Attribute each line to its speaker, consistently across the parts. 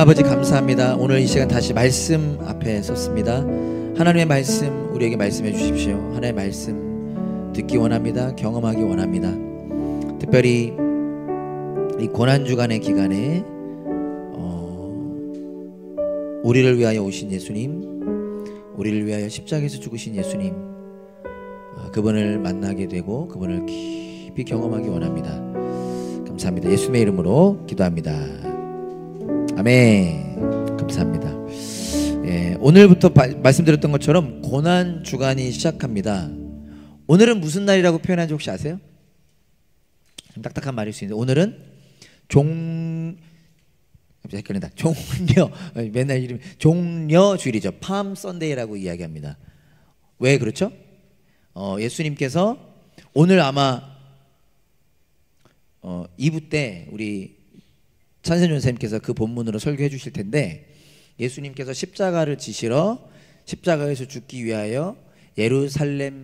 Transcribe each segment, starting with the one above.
Speaker 1: 아버지 감사합니다. 오늘 이 시간 다시 말씀 앞에 섰습니다. 하나님의 말씀 우리에게 말씀해 주십시오. 하나님의 말씀 듣기 원합니다. 경험하기 원합니다. 특별히 이 고난주간의 기간에 우리를 위하여 오신 예수님, 우리를 위하여 십자가에서 죽으신 예수님, 그분을 만나게 되고 그분을 깊이 경험하기 원합니다. 감사합니다. 예수님의 이름으로 기도합니다. 아멘. 감사합니다. 오늘부터 말씀드렸던 것처럼 고난주간이 시작합니다. 오늘은 무슨 날이라고 표현하는지 혹시 아세요? 좀 딱딱한 말일 수 있는데 오늘은 갑자기 헷갈린다. 맨날 이름이 종려주일이죠. 팜 선데이라고 이야기합니다. 왜 그렇죠? 예수님께서 오늘 아마 2부 때 우리 찬세준 선생님께서 그 본문으로 설교해 주실 텐데, 예수님께서 십자가를 지시러 십자가에서 죽기 위하여 예루살렘에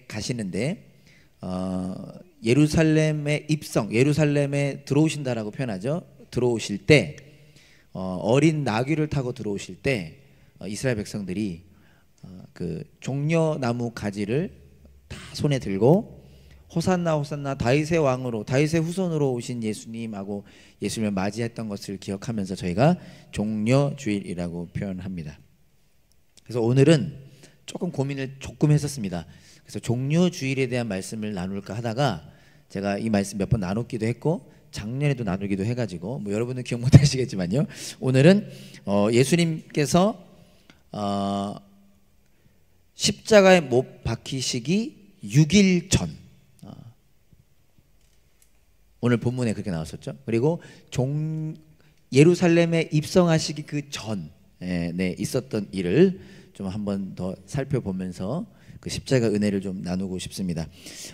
Speaker 1: 가시는데 예루살렘의 입성, 예루살렘에 들어오신다라고 표현하죠. 들어오실 때 어린 나귀를 타고 들어오실 때 이스라엘 백성들이 그 종려나무 가지를 다 손에 들고 호산나 호산나 다윗의 왕으로, 다윗의 후손으로 오신 예수님하고 예수님을 맞이했던 것을 기억하면서 저희가 종려주일이라고 표현합니다. 그래서 오늘은 조금 고민을 조금 했었습니다. 그래서 종려주일에 대한 말씀을 나눌까 하다가 제가 이 말씀 몇 번 나눴기도 했고 작년에도 나누기도 해가지고 여러분은 기억 못 하시겠지만요, 오늘은 예수님께서 십자가에 못 박히시기 6일 전, 오늘 본문에 그렇게 나왔었죠. 그리고 예루살렘에 입성하시기 그 전에 있었던 일을 좀 한번 더 살펴보면서 그 십자가 은혜를 좀 나누고 싶습니다.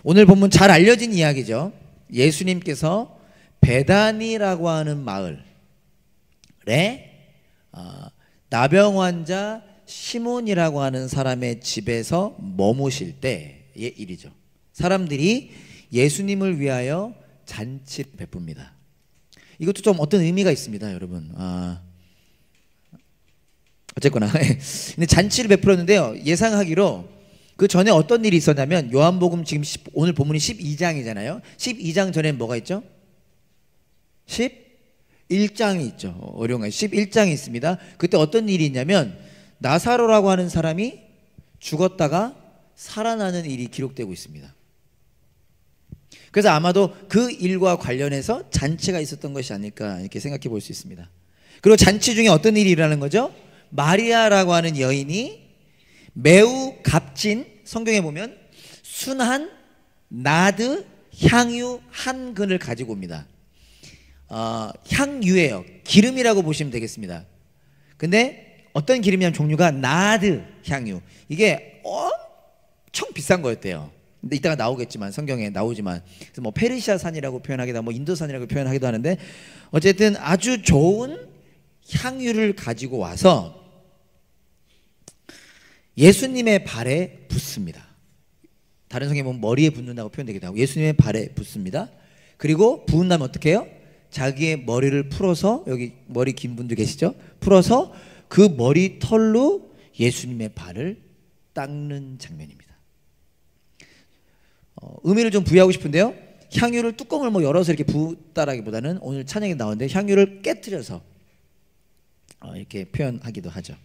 Speaker 1: 오늘 본문 잘 알려진 이야기죠. 예수님께서 베다니라고 하는 마을에 나병 환자 시몬이라고 하는 사람의 집에서 머무실 때의 일이죠. 사람들이 예수님을 위하여 잔치를 베풉니다. 이것도 좀 어떤 의미가 있습니다, 여러분. 어쨌거나 근데 잔치를 베풀었는데요, 예상하기로 그 전에 어떤 일이 있었냐면, 요한복음 지금 오늘 본문이 12장이잖아요. 12장 전에 뭐가 있죠? 11장이 있죠. 어려운 거 11장이 있습니다. 그때 어떤 일이 있냐면 나사로라고 하는 사람이 죽었다가 살아나는 일이 기록되고 있습니다. 그래서 아마도 그 일과 관련해서 잔치가 있었던 것이 아닐까 이렇게 생각해 볼 수 있습니다. 그리고 잔치 중에 어떤 일이 일어나는 거죠? 마리아라고 하는 여인이 매우 값진, 성경에 보면 순한 나드 향유 한 근을 가지고 옵니다. 향유예요. 기름이라고 보시면 되겠습니다. 근데 어떤 기름이냐면 종류가 나드 향유, 이게 엄청 비싼 거였대요. 근데 이따가 나오겠지만, 성경에 나오지만, 그래서 뭐 페르시아 산이라고 표현하기도 하고 인도 산이라고 표현하기도 하는데, 어쨌든 아주 좋은 향유를 가지고 와서 예수님의 발에 붓습니다. 다른 성경에 보면 머리에 붓는다고 표현되기도 하고, 예수님의 발에 붓습니다. 그리고 부은 다음에 어떻게 해요? 자기의 머리를 풀어서, 여기 머리 긴 분들 계시죠? 풀어서 그 머리 털로 예수님의 발을 닦는 장면입니다. 의미를 좀 부여하고 싶은데요, 향유를 뚜껑을 열어서 이렇게 부었다라기보다는 오늘 찬양에 나오는데 향유를 깨트려서 이렇게 표현하기도 하죠.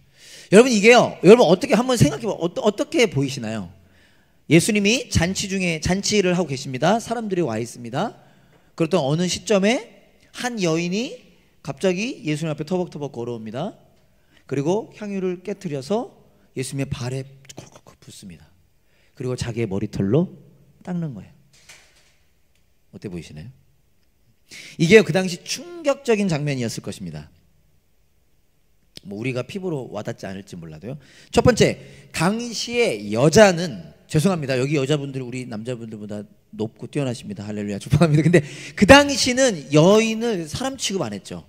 Speaker 1: 여러분, 이게요, 여러분 어떻게 한번 생각해봐. 어떻게 보이시나요? 예수님이 잔치 중에 잔치를 하고 계십니다. 사람들이 와 있습니다. 그랬던 어느 시점에 한 여인이 갑자기 예수님 앞에 터벅터벅 걸어옵니다. 그리고 향유를 깨트려서 예수님의 발에 콕콕콕 붓습니다. 그리고 자기의 머리털로 닦는 거예요. 어때 보이시나요? 이게 그 당시 충격적인 장면이었을 것입니다. 우리가 피부로 와닿지 않을지 몰라도요. 첫 번째, 당시의 여자는, 죄송합니다, 여기 여자분들 우리 남자분들보다 높고 뛰어나십니다. 할렐루야, 축복합니다. 근데 그 당시는 여인을 사람 취급 안 했죠.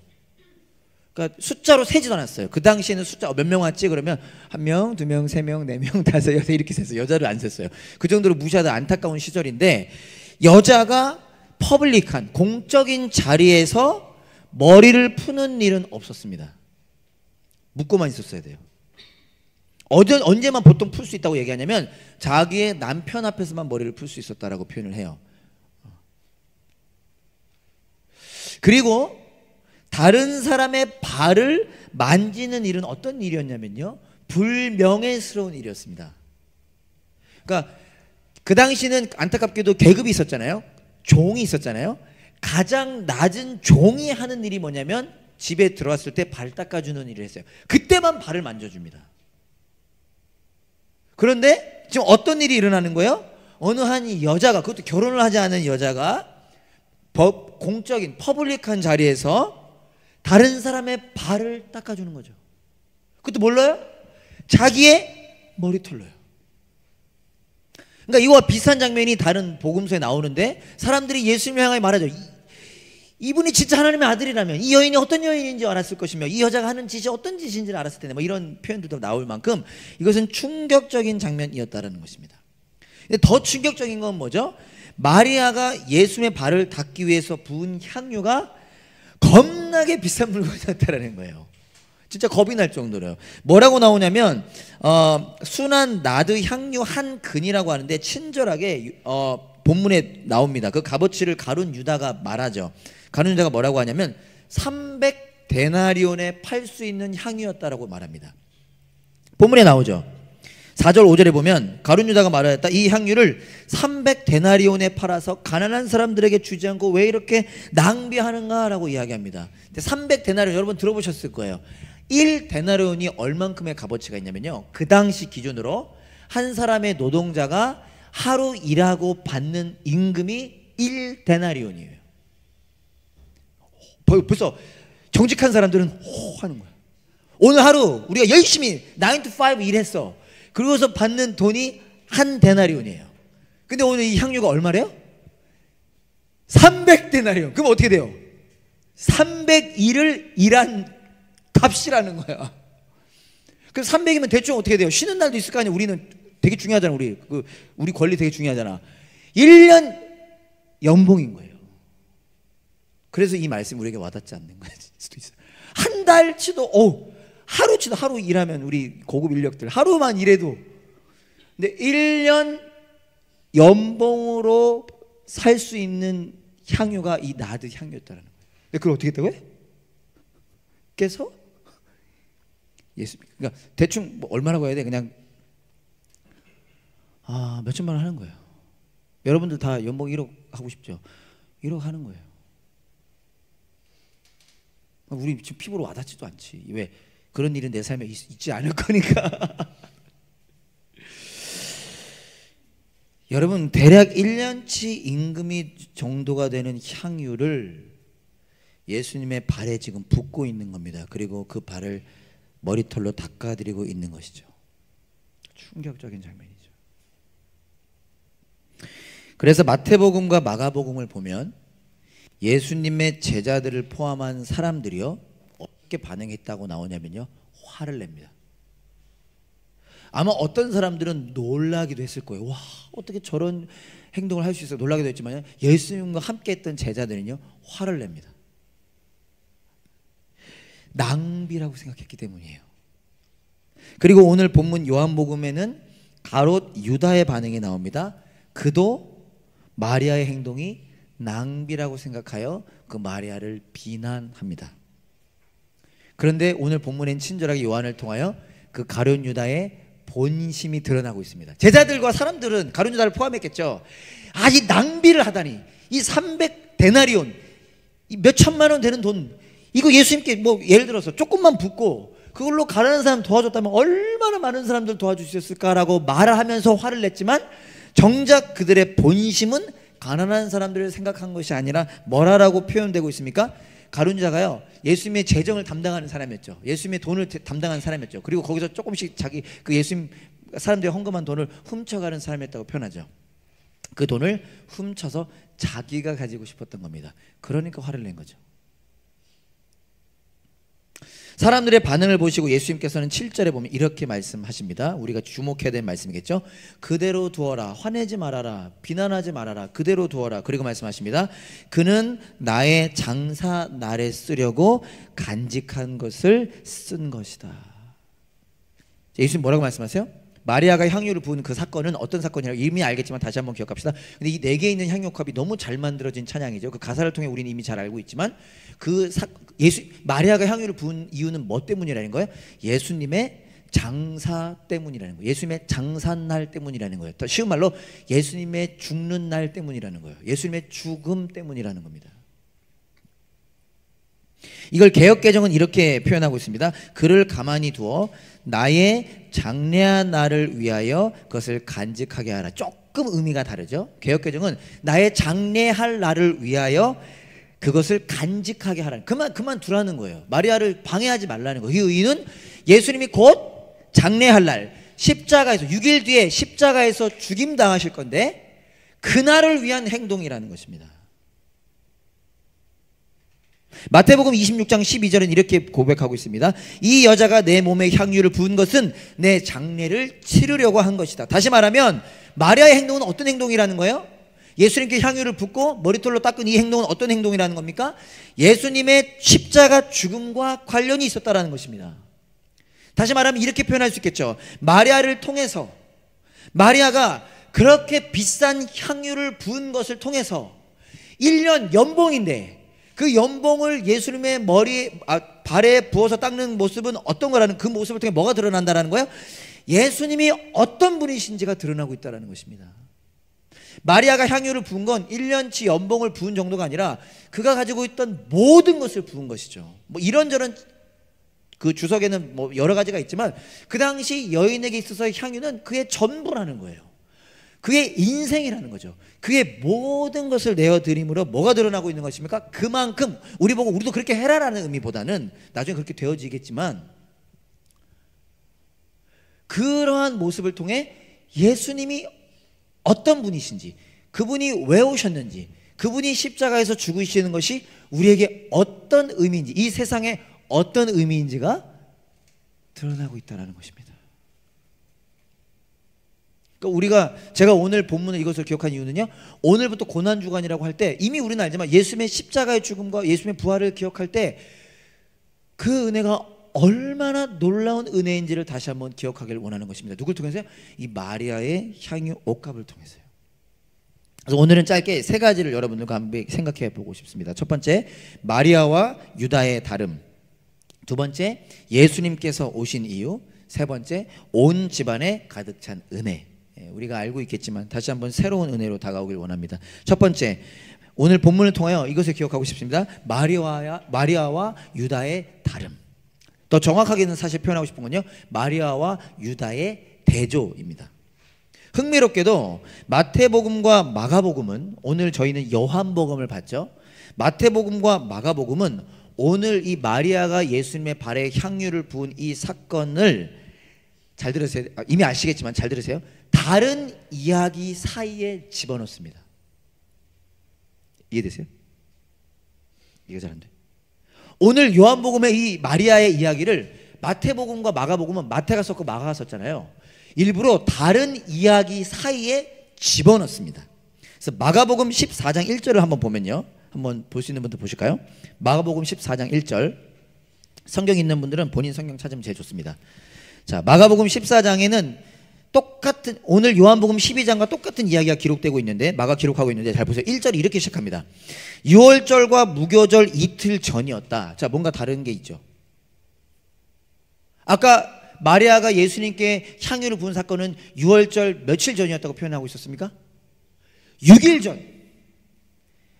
Speaker 1: 그러니까 숫자로 세지도 않았어요. 그 당시에는 숫자 몇 명 왔지 그러면 1명, 2명, 3명, 4명, 5, 6 이렇게 셌어요. 여자를 안 셌어요. 그 정도로 무시하던 안타까운 시절인데, 여자가 퍼블릭한 공적인 자리에서 머리를 푸는 일은 없었습니다. 묶고만 있었어야 돼요. 언제만 보통 풀 수 있다고 얘기하냐면 자기의 남편 앞에서만 머리를 풀 수 있었다라고 표현을 해요. 그리고 다른 사람의 발을 만지는 일은 어떤 일이었냐면요, 불명예스러운 일이었습니다. 그러니까 그 당시는 안타깝게도 계급이 있었잖아요. 종이 있었잖아요. 가장 낮은 종이 하는 일이 뭐냐면 집에 들어왔을 때 발 닦아주는 일을 했어요. 그때만 발을 만져줍니다. 그런데 지금 어떤 일이 일어나는 거예요? 어느 한 여자가, 그것도 결혼을 하지 않은 여자가 공적인 퍼블릭한 자리에서 다른 사람의 발을 닦아주는 거죠. 그것도 몰라요? 자기의 머리털로요. 그러니까 이거와 비슷한 장면이 다른 복음서에 나오는데 사람들이 예수님을 향하여 말하죠. 이분이 진짜 하나님의 아들이라면 이 여인이 어떤 여인인지 알았을 것이며 이 여자가 하는 짓이 어떤 짓인지를 알았을 텐데, 뭐 이런 표현들도 나올 만큼 이것은 충격적인 장면이었다는 것입니다. 근데 더 충격적인 건 뭐죠? 마리아가 예수님의 발을 닦기 위해서 부은 향유가 겁나게 비싼 물건이었다는 거예요. 진짜 겁이 날 정도로요. 뭐라고 나오냐면 순한 나드 향유 한 근이라고 하는데 친절하게 본문에 나옵니다. 그 값어치를 가룟 유다가 말하죠. 가룟 유다가 뭐라고 하냐면 300데나리온에 팔 수 있는 향유였다라고 말합니다. 본문에 나오죠. 4절 5절에 보면 가룟 유다가 말하였다. 이 향유를 300데나리온에 팔아서 가난한 사람들에게 주지 않고 왜 이렇게 낭비하는가 라고 이야기합니다. 300데나리온 여러분 들어보셨을 거예요. 1데나리온이 얼만큼의 값어치가 있냐면요, 그 당시 기준으로 한 사람의 노동자가 하루 일하고 받는 임금이 1데나리온이에요. 벌써 정직한 사람들은 호 하는 거야. 오늘 하루 우리가 열심히 9 to 5 일했어. 그러고서 받는 돈이 한 데나리온이에요. 근데 오늘 이 향유가 얼마래요? 300데나리온. 그럼 어떻게 돼요? 300일을 일한 값이라는 거야. 그럼 300이면 대충 어떻게 돼요? 쉬는 날도 있을 거 아니야. 우리는 되게 중요하잖아. 우리 권리 되게 중요하잖아. 1년 연봉인 거예요. 그래서 이 말씀이 우리에게 와닿지 않는 거일 수도 있어요. 한 달치도 하루치도 하루 일하면 우리 고급 인력들 하루만 일해도, 근데 1년 연봉으로 살 수 있는 향유가 이 나드 향유였다는 거예요. 근데 그걸 어떻게 했다고요? 깨서 예수, 그러니까 대충 뭐 얼마라고 해야 돼? 그냥 몇천만 원 하는 거예요. 여러분들 다 연봉 1억 하고 싶죠? 1억 하는 거예요. 우리 지금 피부로 와닿지도 않지. 왜? 그런 일은 내 삶에 있지 않을 거니까. 여러분, 대략 1년치 임금이 정도가 되는 향유를 예수님의 발에 지금 붓고 있는 겁니다. 그리고 그 발을 머리털로 닦아드리고 있는 것이죠. 충격적인 장면이죠. 그래서 마태복음과 마가복음을 보면 예수님의 제자들을 포함한 사람들이요, 어떻게 반응했다고 나오냐면요, 화를 냅니다. 아마 어떤 사람들은 놀라기도 했을 거예요. 와, 어떻게 저런 행동을 할 수 있어? 놀라기도 했지만 예수님과 함께 했던 제자들은요, 화를 냅니다. 낭비라고 생각했기 때문이에요. 그리고 오늘 본문 요한복음에는 가롯 유다의 반응이 나옵니다. 그도 마리아의 행동이 낭비라고 생각하여 그 마리아를 비난합니다. 그런데 오늘 본문엔 친절하게 요한을 통하여 그 가룟 유다의 본심이 드러나고 있습니다. 제자들과 사람들은 가룟 유다를 포함했겠죠. 이 낭비를 하다니, 이 300데나리온, 이 몇 천만 원 되는 돈, 이거 예수님께 뭐 예를 들어서 조금만 붓고 그걸로 가난한 사람 도와줬다면 얼마나 많은 사람들 도와주셨을까라고 말을 하면서 화를 냈지만, 정작 그들의 본심은 가난한 사람들을 생각한 것이 아니라 뭐라고 표현되고 있습니까? 가룟 유다가요, 예수님의 재정을 담당하는 사람이었죠. 예수님의 돈을 담당하는 사람이었죠. 그리고 거기서 조금씩 자기 그 예수님 사람들이 헌금한 돈을 훔쳐가는 사람이었다고 표현하죠. 그 돈을 훔쳐서 자기가 가지고 싶었던 겁니다. 그러니까 화를 낸 거죠. 사람들의 반응을 보시고 예수님께서는 7절에 보면 이렇게 말씀하십니다. 우리가 주목해야 될 말씀이겠죠. 그대로 두어라, 화내지 말아라, 비난하지 말아라, 그대로 두어라. 그리고 말씀하십니다. 그는 나의 장사 날에 쓰려고 간직한 것을 쓴 것이다. 예수님 뭐라고 말씀하세요? 마리아가 향유를 부은 그 사건은 어떤 사건이라고 이미 알겠지만 다시 한번 기억합시다. 근데 이 4개 있는 향유컵이 너무 잘 만들어진 찬양이죠. 그 가사를 통해 우리는 이미 잘 알고 있지만 마리아가 향유를 부은 이유는 뭐 때문이라는 거예요? 예수님의 장사 때문이라는 거예요. 예수님의 장사날 때문이라는 거예요. 더 쉬운 말로 예수님의 죽는 날 때문이라는 거예요. 예수님의 죽음 때문이라는 겁니다. 이걸 개역개정은 이렇게 표현하고 있습니다. 그를 가만히 두어 나의 장래한 날을 위하여 그것을 간직하게 하라. 조금 의미가 다르죠. 개역개정은 나의 장래할 날을 위하여 그것을 간직하게 하라는, 그만 두라는 거예요. 마리아를 방해하지 말라는 거예요. 그 의의는 예수님이 곧 장래할 날 십자가에서 6일 뒤에 십자가에서 죽임당하실 건데 그날을 위한 행동이라는 것입니다. 마태복음 26장 12절은 이렇게 고백하고 있습니다. 이 여자가 내 몸에 향유를 부은 것은 내 장례를 치르려고 한 것이다. 다시 말하면 마리아의 행동은 어떤 행동이라는 거예요? 예수님께 향유를 붓고 머리털로 닦은 이 행동은 어떤 행동이라는 겁니까? 예수님의 십자가 죽음과 관련이 있었다라는 것입니다. 다시 말하면 이렇게 표현할 수 있겠죠. 마리아를 통해서, 마리아가 그렇게 비싼 향유를 부은 것을 통해서 1년 연봉인데 그 연봉을 예수님의 발에 부어서 닦는 모습은 어떤 거라는, 그 모습을 통해 뭐가 드러난다라는 거예요? 예수님이 어떤 분이신지가 드러나고 있다는 것입니다. 마리아가 향유를 부은 건 1년치 연봉을 부은 정도가 아니라 그가 가지고 있던 모든 것을 부은 것이죠. 뭐 이런저런 그 주석에는 뭐 여러 가지가 있지만 그 당시 여인에게 있어서 향유는 그의 전부라는 거예요. 그의 인생이라는 거죠. 그의 모든 것을 내어드림으로 뭐가 드러나고 있는 것입니까? 그만큼 우리 보고 우리도 그렇게 해라라는 의미보다는 나중에 그렇게 되어지겠지만 그러한 모습을 통해 예수님이 어떤 분이신지, 그분이 왜 오셨는지, 그분이 십자가에서 죽으시는 것이 우리에게 어떤 의미인지, 이 세상에 어떤 의미인지가 드러나고 있다는 것입니다. 그러니까 제가 오늘 본문을 이것을 기억한 이유는요, 오늘부터 고난주간이라고 할 때 이미 우리는 알지만 예수님의 십자가의 죽음과 예수님의 부활을 기억할 때 그 은혜가 얼마나 놀라운 은혜인지를 다시 한번 기억하기를 원하는 것입니다. 누굴 통해서요? 이 마리아의 향유 옷값을 통해서요. 그래서 오늘은 짧게 3가지를 여러분들과 함께 생각해 보고 싶습니다. 첫 번째, 마리아와 유다의 다름. 두 번째, 예수님께서 오신 이유. 세 번째, 온 집안에 가득 찬 은혜. 우리가 알고 있겠지만 다시 한번 새로운 은혜로 다가오길 원합니다. 첫 번째, 오늘 본문을 통하여 이것을 기억하고 싶습니다. 마리아와 유다의 다름. 더 정확하게는 사실 표현하고 싶은 건요, 마리아와 유다의 대조입니다. 흥미롭게도 마태복음과 마가복음은, 오늘 저희는 요한복음을 봤죠. 마태복음과 마가복음은 오늘 이 마리아가 예수님의 발에 향유를 부은 이 사건을, 잘 들으세요. 이미 아시겠지만 잘 들으세요. 다른 이야기 사이에 집어넣습니다. 이해되세요? 이해가 잘 안 돼. 오늘 요한복음의 이 마리아의 이야기를 마태복음과 마가복음은 마태가 썼고 마가가 썼잖아요. 일부러 다른 이야기 사이에 집어넣습니다. 그래서 마가복음 14장 1절을 한번 보면요, 한번 볼 수 있는 분들 보실까요? 마가복음 14장 1절. 성경 있는 분들은 본인 성경 찾으면 제일 좋습니다. 자, 마가복음 14장에는 똑같은, 오늘 요한복음 12장과 똑같은 이야기가 기록되고 있는데, 마가 기록하고 있는데 잘 보세요. 1절이 이렇게 시작합니다. 유월절과 무교절 이틀 전이었다. 자, 뭔가 다른 게 있죠. 아까 마리아가 예수님께 향유를 부은 사건은 유월절 며칠 전이었다고 표현하고 있었습니까? 6일 전.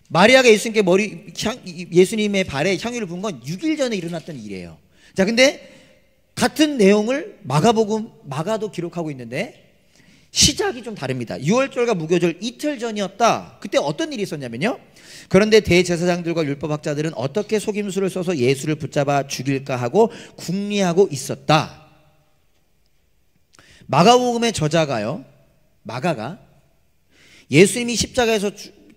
Speaker 1: 마리아가 예수님의 발에 향유를 부은 건 6일 전에 일어났던 일이에요. 자, 근데 같은 내용을 마가도 기록하고 있는데 시작이 좀 다릅니다. 6월절과 무교절 이틀 전이었다. 그때 어떤 일이 있었냐면요, 그런데 대제사장들과 율법학자들은 어떻게 속임수를 써서 예수를 붙잡아 죽일까 하고 궁리하고 있었다. 마가복음의 저자가요, 마가가 예수님이 십자가에서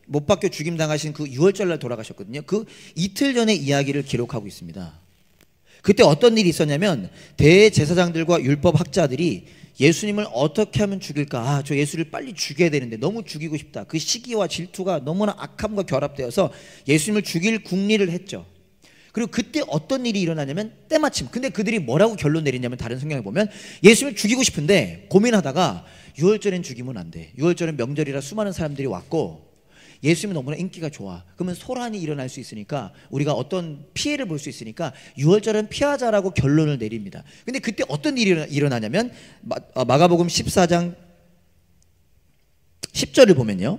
Speaker 1: 못 박혀 죽임당하신 그 6월절날 돌아가셨거든요. 그 이틀 전의 이야기를 기록하고 있습니다. 그때 어떤 일이 있었냐면 대제사장들과 율법 학자들이 예수님을 어떻게 하면 죽일까? 저 예수를 빨리 죽여야 되는데 너무 죽이고 싶다. 그 시기와 질투가 너무나 악함과 결합되어서 예수님을 죽일 궁리를 했죠. 그리고 그때 어떤 일이 일어나냐면 때마침, 근데 그들이 뭐라고 결론 내리냐면, 다른 성경에 보면 예수님을 죽이고 싶은데 고민하다가 유월절엔 죽이면 안 돼. 유월절은 명절이라 수많은 사람들이 왔고 예수님은 너무나 인기가 좋아. 그러면 소란이 일어날 수 있으니까, 우리가 어떤 피해를 볼 수 있으니까 유월절은 피하자라고 결론을 내립니다. 근데 그때 어떤 일이 일어나냐면 마가복음 14장 10절을 보면요,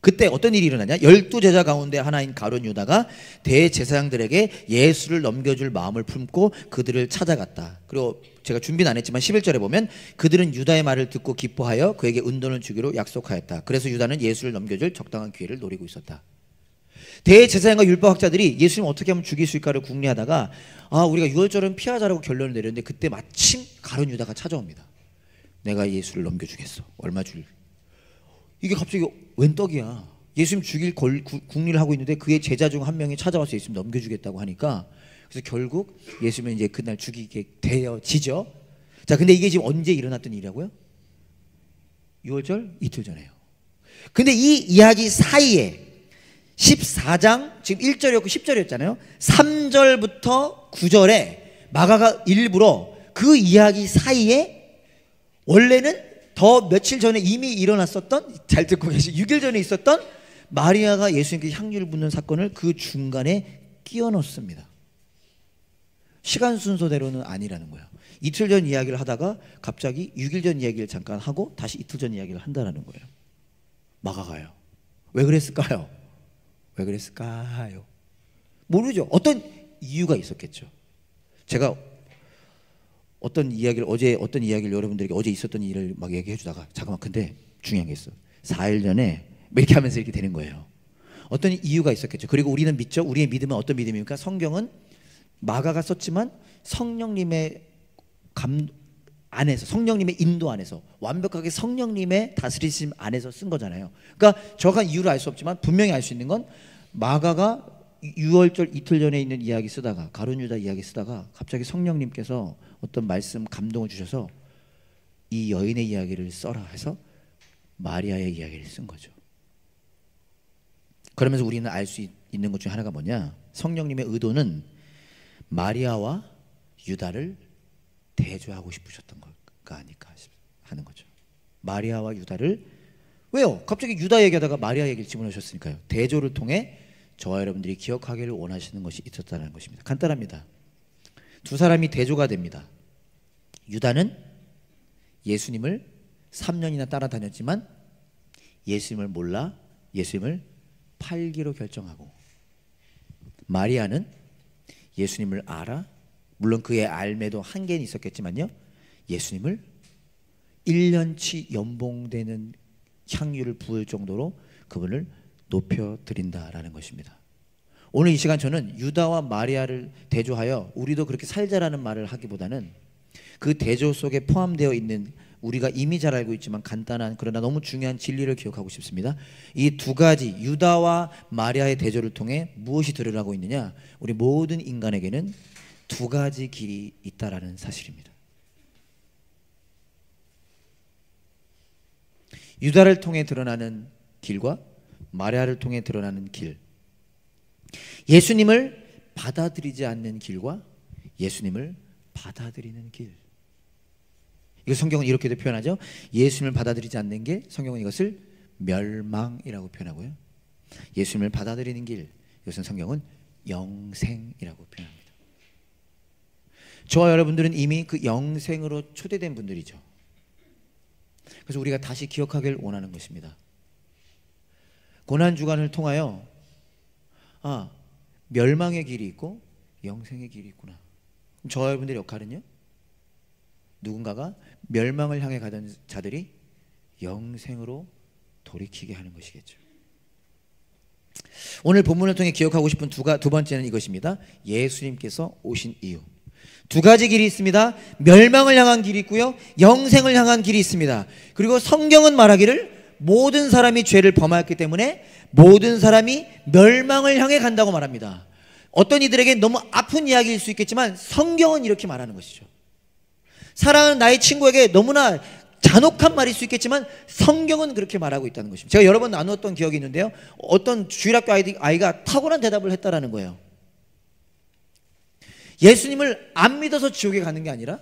Speaker 1: 그때 어떤 일이 일어나냐? 12제자 가운데 하나인 가룟 유다가 대제사장들에게 예수를 넘겨줄 마음을 품고 그들을 찾아갔다. 그리고 제가 준비는 안 했지만 11절에 보면 그들은 유다의 말을 듣고 기뻐하여 그에게 은돈을 주기로 약속하였다. 그래서 유다는 예수를 넘겨줄 적당한 기회를 노리고 있었다. 대제사장과 율법학자들이 예수님 어떻게 하면 죽일 수 있을까를 궁리하다가 우리가 유월절은 피하자라고 결론을 내렸는데, 그때 마침 가룟 유다가 찾아옵니다. 내가 예수를 넘겨주겠어. 얼마 줄? 이게 갑자기 웬 떡이야. 예수님 죽일 궁리를 하고 있는데 그의 제자 중 한 명이 찾아와서 예수님 넘겨주겠다고 하니까, 그래서 결국 예수님은 이제 그날 죽이게 되어지죠. 자, 근데 이게 지금 언제 일어났던 일이라고요? 6월절 이틀 전에요. 근데 이 이야기 사이에 14장, 지금 1절이었고 10절이었잖아요. 3절부터 9절에 마가가 일부러 그 이야기 사이에, 원래는 더 며칠 전에 이미 일어났었던, 잘 듣고 계시, 6일 전에 있었던 마리아가 예수님께 향유를 붓는 사건을 그 중간에 끼워 넣습니다. 시간 순서대로는 아니라는 거예요. 이틀 전 이야기를 하다가 갑자기 6일 전 이야기를 잠깐 하고 다시 이틀 전 이야기를 한다는 거예요. 마가가요. 왜 그랬을까요? 왜 그랬을까요? 모르죠. 어떤 이유가 있었겠죠. 제가 어떤 이야기를 여러분들에게 어제 있었던 일을 막 얘기해 주다가, 잠깐만, 근데 중요한 게 있어. 4일 전에 이렇게 하면서 이렇게 되는 거예요. 어떤 이유가 있었겠죠. 그리고 우리는 믿죠. 우리의 믿음은 어떤 믿음입니까? 성경은 마가가 썼지만 성령님의 안에서, 성령님의 인도 안에서, 완벽하게 성령님의 다스리심 안에서 쓴 거잖아요. 그러니까 정확한 이유를 알 수 없지만 분명히 알 수 있는 건, 마가가 6월절 이틀 전에 있는 이야기 쓰다가, 가룟 유다 이야기 쓰다가 갑자기 성령님께서 어떤 말씀 감동을 주셔서 이 여인의 이야기를 써라 해서 마리아의 이야기를 쓴 거죠. 그러면서 우리는 알 수 있는 것 중에 하나가 뭐냐? 성령님의 의도는 마리아와 유다를 대조하고 싶으셨던 것가 아닐까 하는 거죠. 마리아와 유다를, 왜요? 갑자기 유다 얘기하다가 마리아 얘기를 집어넣으셨으니까요. 대조를 통해 저와 여러분들이 기억하기를 원하시는 것이 있었다는 것입니다. 간단합니다. 두 사람이 대조가 됩니다. 유다는 예수님을 3년이나 따라다녔지만 예수님을 몰라 예수님을 팔기로 결정하고, 마리아는 예수님을 알아, 물론 그의 알매도 한계는 있었겠지만요, 예수님을 1년치 연봉되는 향유를 부을 정도로 그분을 높여드린다라는 것입니다. 오늘 이 시간 저는 유다와 마리아를 대조하여 우리도 그렇게 살자라는 말을 하기보다는, 그 대조 속에 포함되어 있는 우리가 이미 잘 알고 있지만 간단한 그러나 너무 중요한 진리를 기억하고 싶습니다. 이 두 가지 유다와 마리아의 대조를 통해 무엇이 드러나고 있느냐? 우리 모든 인간에게는 두 가지 길이 있다라는 사실입니다. 유다를 통해 드러나는 길과 마리아를 통해 드러나는 길, 예수님을 받아들이지 않는 길과 예수님을 받아들이는 길. 이거 성경은 이렇게도 표현하죠. 예수님을 받아들이지 않는 게, 성경은 이것을 멸망이라고 표현하고요, 예수님을 받아들이는 길, 이것은 성경은 영생이라고 표현합니다. 저와 여러분들은 이미 그 영생으로 초대된 분들이죠. 그래서 우리가 다시 기억하길 원하는 것입니다. 고난주간을 통하여 멸망의 길이 있고 영생의 길이 있구나. 저와 여러분들의 역할은요, 누군가가 멸망을 향해 가던 자들이 영생으로 돌이키게 하는 것이겠죠. 오늘 본문을 통해 기억하고 싶은 두 번째는 이것입니다. 예수님께서 오신 이유. 두 가지 길이 있습니다. 멸망을 향한 길이 있고요, 영생을 향한 길이 있습니다. 그리고 성경은 말하기를 모든 사람이 죄를 범하였기 때문에 모든 사람이 멸망을 향해 간다고 말합니다. 어떤 이들에게 너무 아픈 이야기일 수 있겠지만 성경은 이렇게 말하는 것이죠. 사랑하는 나의 친구에게 너무나 잔혹한 말일 수 있겠지만 성경은 그렇게 말하고 있다는 것입니다. 제가 여러 번 나누었던 기억이 있는데요, 어떤 주일학교 아이가 탁월한 대답을 했다라는 거예요. 예수님을 안 믿어서 지옥에 가는 게 아니라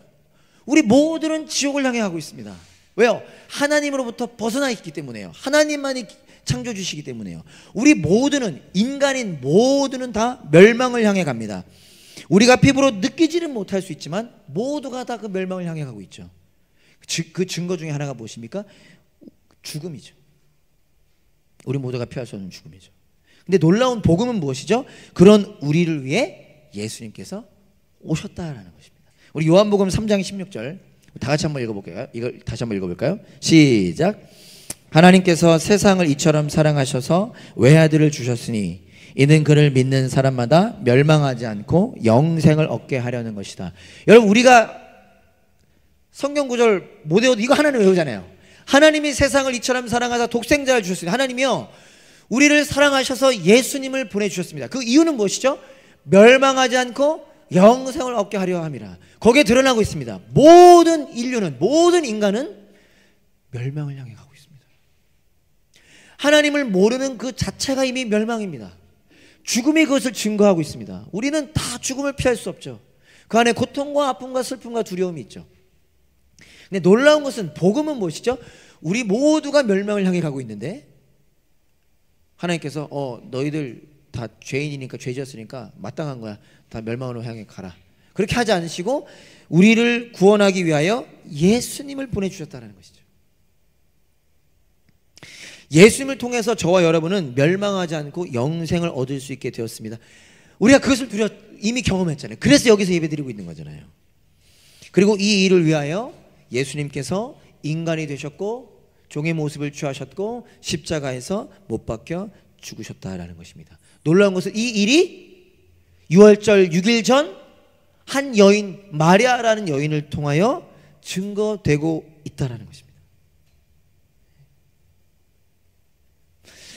Speaker 1: 우리 모두는 지옥을 향해 가고 있습니다. 왜요? 하나님으로부터 벗어나 있기 때문에요. 하나님만이 창조주시기 때문에요. 우리 모두는, 인간인 모두는 다 멸망을 향해 갑니다. 우리가 피부로 느끼지는 못할 수 있지만 모두가 다 그 멸망을 향해 가고 있죠. 그 증거 중에 하나가 무엇입니까? 죽음이죠. 우리 모두가 피할 수 없는 죽음이죠. 근데 놀라운 복음은 무엇이죠? 그런 우리를 위해 예수님께서 오셨다라는 것입니다. 우리 요한복음 3장 16절 다 같이 한번 읽어볼까요? 이걸 다시 한번 읽어볼까요? 시작. 하나님께서 세상을 이처럼 사랑하셔서 외아들을 주셨으니 이는 그를 믿는 사람마다 멸망하지 않고 영생을 얻게 하려는 것이다. 여러분, 우리가 성경 구절 못 외워도 이거 하나는 외우잖아요. 하나님이 세상을 이처럼 사랑하사 독생자를 주셨으니, 하나님이요 우리를 사랑하셔서 예수님을 보내주셨습니다. 그 이유는 무엇이죠? 멸망하지 않고 영생을 얻게 하려 함이라. 거기에 드러나고 있습니다. 모든 인류는, 모든 인간은 멸망을 향해 가고 있습니다. 하나님을 모르는 그 자체가 이미 멸망입니다. 죽음이 그것을 증거하고 있습니다. 우리는 다 죽음을 피할 수 없죠. 그 안에 고통과 아픔과 슬픔과 두려움이 있죠. 근데 놀라운 것은, 복음은 무엇이죠? 우리 모두가 멸망을 향해 가고 있는데 하나님께서 너희들 다 죄인이니까, 죄 지었으니까 마땅한 거야, 다 멸망으로 향해 가라, 그렇게 하지 않으시고 우리를 구원하기 위하여 예수님을 보내주셨다는 것이죠. 예수님을 통해서 저와 여러분은 멸망하지 않고 영생을 얻을 수 있게 되었습니다. 우리가 그것을 이미 경험했잖아요. 그래서 여기서 예배드리고 있는 거잖아요. 그리고 이 일을 위하여 예수님께서 인간이 되셨고 종의 모습을 취하셨고 십자가에서 못 박혀 죽으셨다라는 것입니다. 놀라운 것은 이 일이 유월절 6일 전 한 여인, 마리아라는 여인을 통하여 증거되고 있다라는 것입니다.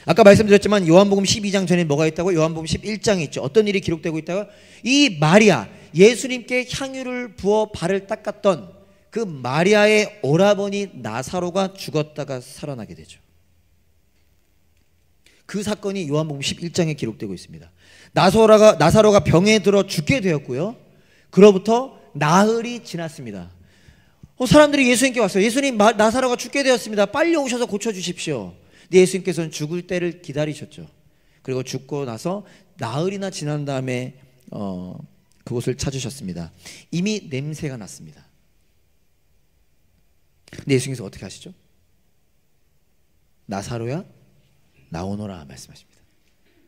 Speaker 1: 아까 말씀드렸지만 요한복음 12장 전에 뭐가 있다고? 요한복음 11장에 있죠. 어떤 일이 기록되고 있다고? 이 마리아, 예수님께 향유를 부어 발을 닦았던 그 마리아의 오라버니 나사로가 죽었다가 살아나게 되죠. 그 사건이 요한복음 11장에 기록되고 있습니다. 나사로가 병에 들어 죽게 되었고요, 그로부터 나흘이 지났습니다. 사람들이 예수님께 왔어요. 예수님, 나사로가 죽게 되었습니다. 빨리 오셔서 고쳐주십시오. 근데 예수님께서는 죽을 때를 기다리셨죠. 그리고 죽고 나서 나흘이나 지난 다음에 그곳을 찾으셨습니다. 이미 냄새가 났습니다. 근데 예수님께서 어떻게 하시죠? 나사로야 나오너라 말씀하십니다.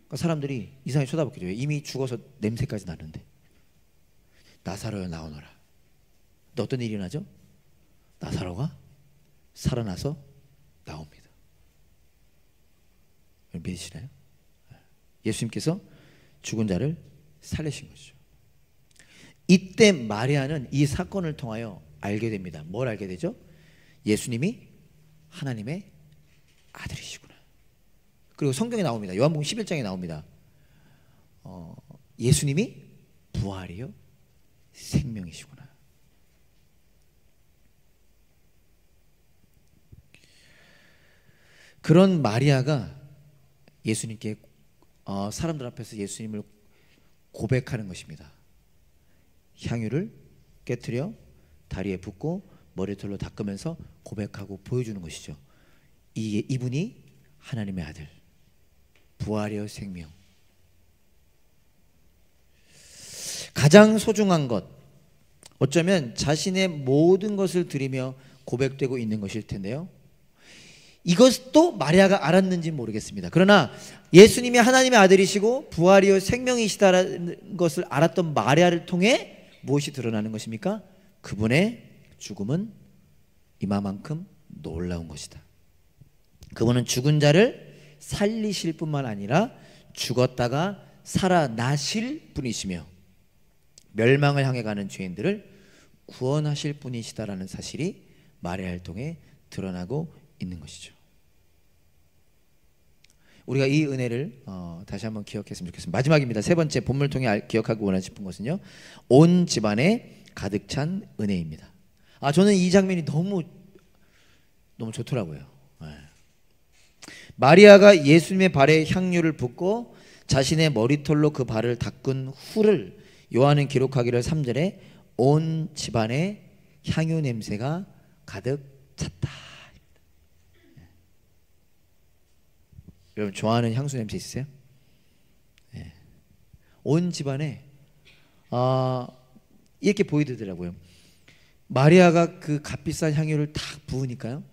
Speaker 1: 그러니까 사람들이 이상하게 쳐다보겠죠. 이미 죽어서 냄새까지 나는데. 나사로야 나오너라. 근데 어떤 일이 나죠? 나사로가 살아나서 나옵니다. 믿으시나요? 예수님께서 죽은 자를 살리신 것이죠. 이때 마리아는 이 사건을 통하여 알게 됩니다. 뭘 알게 되죠? 예수님이 하나님의 아들이시구나. 그리고 성경에 나옵니다. 요한복음 11장에 나옵니다. 예수님이 부활이요 생명이시구나. 그런 마리아가 예수님께 사람들 앞에서 예수님을 고백하는 것입니다. 향유를 깨트려 다리에 붓고 머리털로 닦으면서 고백하고 보여주는 것이죠. 이분이 하나님의 아들, 부활이요 생명. 가장 소중한 것, 어쩌면 자신의 모든 것을 드리며 고백되고 있는 것일 텐데요, 이것도 마리아가 알았는지는 모르겠습니다. 그러나 예수님이 하나님의 아들이시고 부활이요 생명이시다라는 것을 알았던 마리아를 통해 무엇이 드러나는 것입니까? 그분의 죽음은 이마만큼 놀라운 것이다. 그분은 죽은 자를 살리실 뿐만 아니라 죽었다가 살아나실 분이시며 멸망을 향해 가는 죄인들을 구원하실 분이시다라는 사실이 마리아를 통해 드러나고 있는 것이죠. 우리가 이 은혜를 다시 한번 기억했으면 좋겠습니다. 마지막입니다. 세 번째 본문을 통해 기억하고 원하고 싶은 것은요, 온 집안에 가득 찬 은혜입니다. 저는 이 장면이 너무 좋더라고요. 마리아가 예수님의 발에 향유를 붓고 자신의 머리털로 그 발을 닦은 후를 요한은 기록하기를 3절에 온 집안에 향유 냄새가 가득 찼다. 여러분 좋아하는 향수 냄새 있으세요? 온 집안에 이렇게 보이더라고요. 마리아가 그 값비싼 향유를 탁 부으니까요,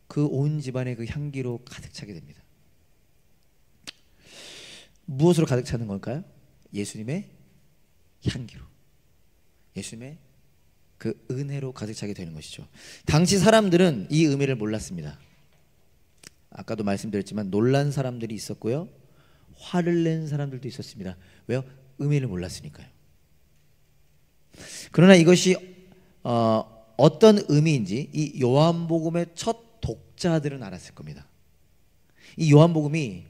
Speaker 1: 그 온 집안에 그 향기로 가득 차게 됩니다. 무엇으로 가득 차는 걸까요? 예수님의 향기로, 예수님의 그 은혜로 가득 차게 되는 것이죠. 당시 사람들은 이 의미를 몰랐습니다. 아까도 말씀드렸지만 놀란 사람들이 있었고요, 화를 낸 사람들도 있었습니다. 왜요? 의미를 몰랐으니까요. 그러나 이것이 어떤 의미인지 이 요한복음의 첫 독자들은 알았을 겁니다. 이 요한복음이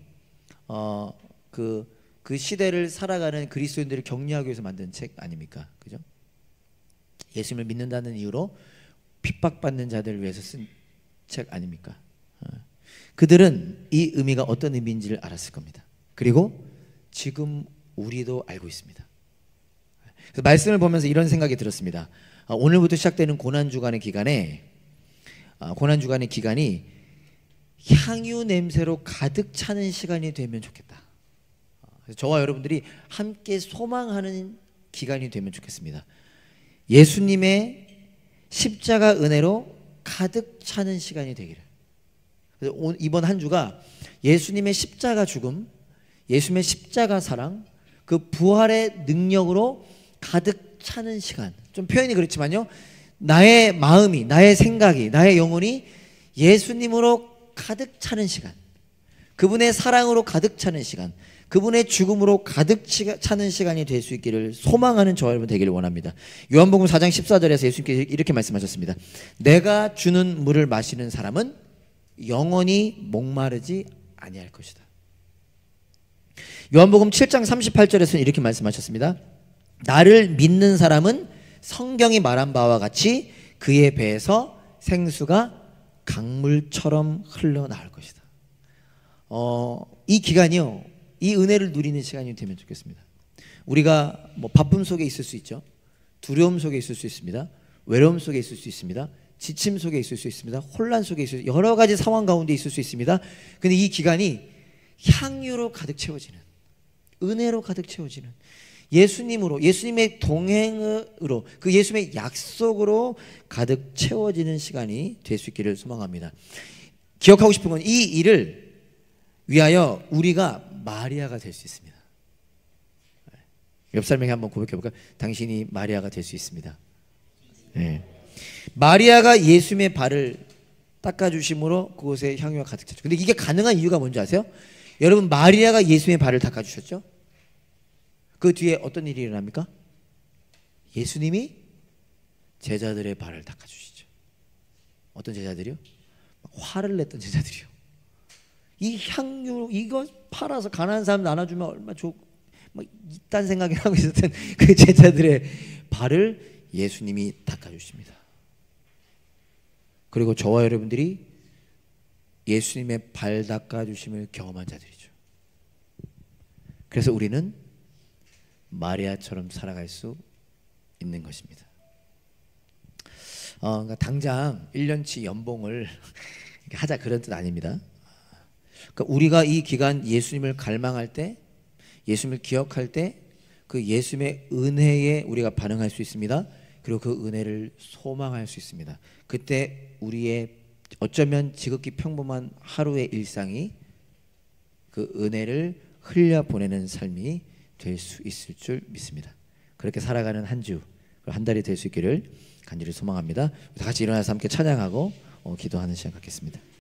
Speaker 1: 그 시대를 살아가는 그리스도인들을 격려하기 위해서 만든 책 아닙니까? 그죠? 예수님을 믿는다는 이유로 핍박받는 자들을 위해서 쓴 책 아닙니까? 그들은 이 의미가 어떤 의미인지를 알았을 겁니다. 그리고 지금 우리도 알고 있습니다. 그래서 말씀을 보면서 이런 생각이 들었습니다. 오늘부터 시작되는 고난주간의 기간이 향유 냄새로 가득 차는 시간이 되면 좋겠다. 그래서 저와 여러분들이 함께 소망하는 기간이 되면 좋겠습니다. 예수님의 십자가 은혜로 가득 차는 시간이 되기를. 그래서 이번 한 주가 예수님의 십자가 죽음, 예수님의 십자가 사랑, 그 부활의 능력으로 가득 차는 시간. 좀 표현이 그렇지만요, 나의 마음이, 나의 생각이, 나의 영혼이 예수님으로 가득 차는 시간, 그분의 사랑으로 가득 차는 시간, 그분의 죽음으로 가득 차는 시간이 될 수 있기를 소망하는 저와 여러분 되기를 원합니다. 요한복음 4장 14절에서 예수님께서 이렇게 말씀하셨습니다. 내가 주는 물을 마시는 사람은 영원히 목마르지 아니할 것이다. 요한복음 7장 38절에서는 이렇게 말씀하셨습니다. 나를 믿는 사람은 성경이 말한 바와 같이 그의 배에서 생수가 강물처럼 흘러나올 것이다. 이 기간이요, 이 은혜를 누리는 시간이 되면 좋겠습니다. 우리가 바쁨 속에 있을 수 있죠. 두려움 속에 있을 수 있습니다. 외로움 속에 있을 수 있습니다. 지침 속에 있을 수 있습니다. 혼란 속에 있을 수 있습니다. 여러 가지 상황 가운데 있을 수 있습니다. 근데 이 기간이 향유로 가득 채워지는, 은혜로 가득 채워지는, 예수님으로, 예수님의 동행으로, 그 예수님의 약속으로 가득 채워지는 시간이 될 수 있기를 소망합니다. 기억하고 싶은 건 이 일을 위하여 우리가 마리아가 될 수 있습니다. 옆 사람에게 한번 고백해 볼까요? 당신이 마리아가 될 수 있습니다. 네. 마리아가 예수님의 발을 닦아주심으로 그곳에 향유가 가득 찼죠. 근데 이게 가능한 이유가 뭔지 아세요? 여러분, 마리아가 예수님의 발을 닦아주셨죠? 그 뒤에 어떤 일이 일어납니까? 예수님이 제자들의 발을 닦아주시죠. 어떤 제자들이요? 화를 냈던 제자들이요. 이 향유 이거 팔아서 가난한 사람 나눠주면 얼마나 좋, 이딴 생각이 하고 있었던 그 제자들의 발을 예수님이 닦아주십니다. 그리고 저와 여러분들이 예수님의 발 닦아주심을 경험한 자들이죠. 그래서 우리는 마리아처럼 살아갈 수 있는 것입니다. 그러니까 당장 1년치 연봉을 하자 그런 뜻 아닙니다. 그러니까 우리가 이 기간 예수님을 갈망할 때, 예수님을 기억할 때 그 예수님의 은혜에 우리가 반응할 수 있습니다. 그리고 그 은혜를 소망할 수 있습니다. 그때 우리의 어쩌면 지극히 평범한 하루의 일상이 그 은혜를 흘려보내는 삶이 될 수 있을 줄 믿습니다. 그렇게 살아가는 한 주, 한 달이 될 수 있기를 간절히 소망합니다. 다 같이 일어나서 함께 찬양하고 기도하는 시간 갖겠습니다.